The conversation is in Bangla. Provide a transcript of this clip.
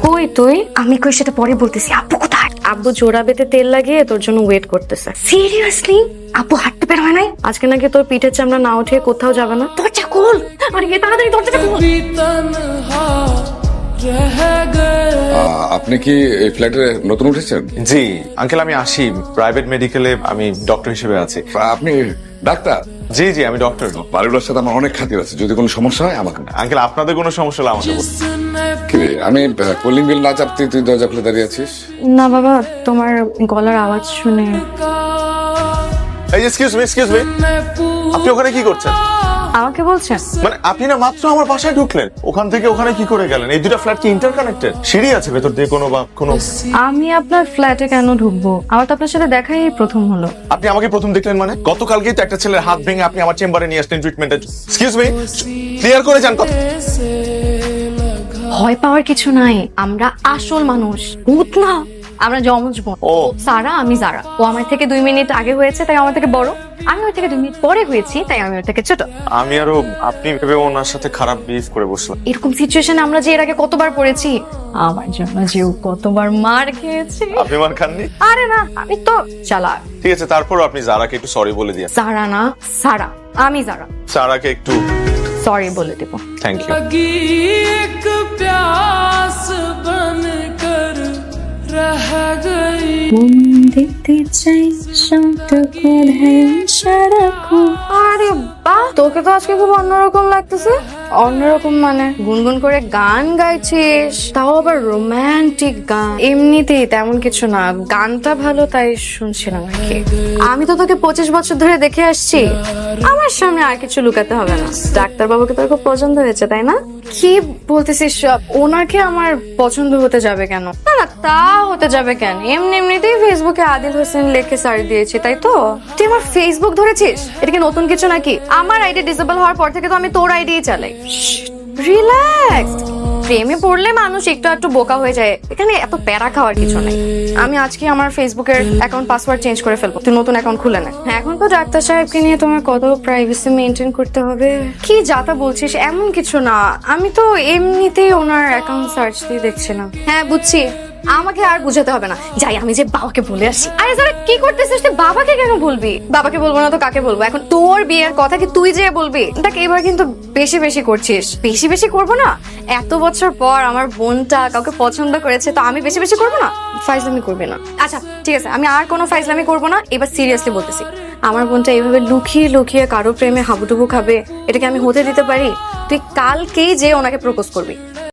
কই তুই? আমি কই সেটা পরে বলতেছি। আব্বু কোথায়? আব্বু জোড়া বেতে তেল লাগিয়ে তোর জন্য ওয়েট করতেছে। সিরিয়াসলি? আব্বু হাঁটতে বের হয় নাই? আজকে নাকি তোর পিঠের চামড়া না উঠে কোথাও যাবে না। দরজা খোল। আরে তাড়াতাড়ি দরজাটা খোল। আপনি কি এই ফ্ল্যাটে নতুন উঠেছেন? জি আঙ্কেল, আমি আসি প্রাইভেট মেডিকেলে, আমি ডক্টর হিসেবে আছি। আপনি ডাক্তার? জি জি, আমি ডক্টর। বাড়িগুলোর সাথে আমার অনেক খাতির আছে, যদি কোনো সমস্যা হয় আমাকে। আঙ্কেল, আপনাদের কোনো সমস্যা হলে আমাকে বলুন। কি রে, আমি কলিং বেল না চাপতে তুই দরজা খুলে দাঁড়িয়ে আছিস? না বাবা, তোমার গলার আওয়াজ শুনে। এই এক্সকিউজ মি, আপনি ওখানে কি করছেন? আমাকে বলছেন? মানে আপনি না মাত্র আমার বাসায় ঢুকলেন, ওখান থেকে ওখানে কি করে গেলেন? এই দুটো ফ্ল্যাট কি ইন্টারকানেক্টেড? সিঁড়ি আছে ভেতর দিয়ে কোনো বা কোনো? আমি আপনার ফ্ল্যাটে কেন ঢুকবো? আমার তো আপনার সাথে দেখাই প্রথম হলো। আপনি আমাকে প্রথম দেখলেন মানে? গতকালকেই তো একটা ছেলের হাত ভেঙে আপনি আমার চেম্বারে নিয়ে আসলেন ট্রিটমেন্টের। এক্সকিউজ মি, ক্লিয়ার করে যান কথা। ভয় পাওয়ার কিছু নাই, আমরা আসল মানুষ, ভূত না। আমরা জমজ বোন। ও সারা, আমি জারা। ও আমার থেকে 2 মিনিট আগে হয়েছে তাই আমার থেকে বড়। আমি ওর থেকে 2 মিনিট পরে হয়েছি তাই আমি ওর থেকে ছোট। আমি আরো আপনি ভেবে ওনার সাথে খারাপ বিহেভ করে বসলাম। এরকম সিচুয়েশনে আমরা যে এর আগে কতবার পড়েছি। আমার জন্য যে ও কতবার মার খেয়েছে। আপনি মার খাননি? আরে না, আমি তো চালাক। ঠিক আছে, তারপরও আপনি জারাকে একটু সরি বলে দিয়ে। জারা না, সারা। আমি জারা। সারাকে একটু সরি বলে দেব। Thank you. एक प्यास बनकर रह गई। মন দেখতে চাই আরে বাহ, তোকে তো আজকে খুব অন্যরকম লাগতেছে। অন্যরকম মানে গুনগুন করে গান গাইছিস, তাও আবার রোমান্টিক গান। এমনিতেই তেমন কিছু না, গানটা ভালো তাই শুনছিলাম আর কি। আমি তো তোকে 25 বছর ধরে দেখে আসছি, আমার সামনে আর কিছু লুকাতে হবে না। ডাক্তার বাবুকে তোর খুব পছন্দ হয়েছে তাই না? কি বলতেছিস সব? ওনাকে আমার পছন্দ হতে যাবে কেন? না না, তা হতে যাবে কেন? এমনিতেই ফেসবুকে আদিল হোসেন লেখে সারি দিয়েছি, তাই তো? তুই আমার ফেসবুক ধরেছিস? এটা কি নতুন কিছু নাকি? আমার আইডি ডিসেবল হওয়ার পর থেকে তো আমি তোর আইডি চালাই। রিল্যাক্স। প্রেমে পড়লে মানুষ একটু একটু বোকা হয়ে যায়, এখানে এত প্যারা খাওয়ার কিছু নেই। আমি আজকে আমার ফেসবুকের অ্যাকাউন্ট পাসওয়ার্ড চেঞ্জ করে ফেলবো, তুই নতুন অ্যাকাউন্ট খুলে নে। এখন তো ডাক্তার সাহেবকে নিয়ে তোমার কত প্রাইভেসি মেনটেন করতে হবে। কি যাতা বলছিস? এমন কিছু না, আমি তো এমনিতেই ওনার অ্যাকাউন্ট সার্চ দিয়ে দেখছিলাম। হ্যাঁ বুঝছি, আমাকে আর বুঝাতে হবে না। যাই আমি যে বাবাকে বলে আসি। আরে যারা কি করতেছিস তুই? বাবাকে কেন বলবি? বাবাকে বলবো না তো কাকে বলবো? এখন তোর বিয়ের কথা কি তুই যে বলবি? দেখ এবার কিন্তু বেশি বেশি করছিস। বেশি বেশি করবো না? এত বছর পর আমার বোনটা কাউকে পছন্দ করেছে, তো আমি বেশি বেশি করবো না? ফাইজলামি করবি না। আচ্ছা ঠিক আছে, আমি আর কোনো ফাইজলামি করবো না। এবার সিরিয়াসলি বলতেছি, আমার বোনটা এইভাবে লুকিয়ে লুকিয়ে কারো প্রেমে হাবুডুবু খাবে, এটাকে আমি হতে দিতে পারি? তুই কালকেই যে ওনাকে প্রপোজ করবি।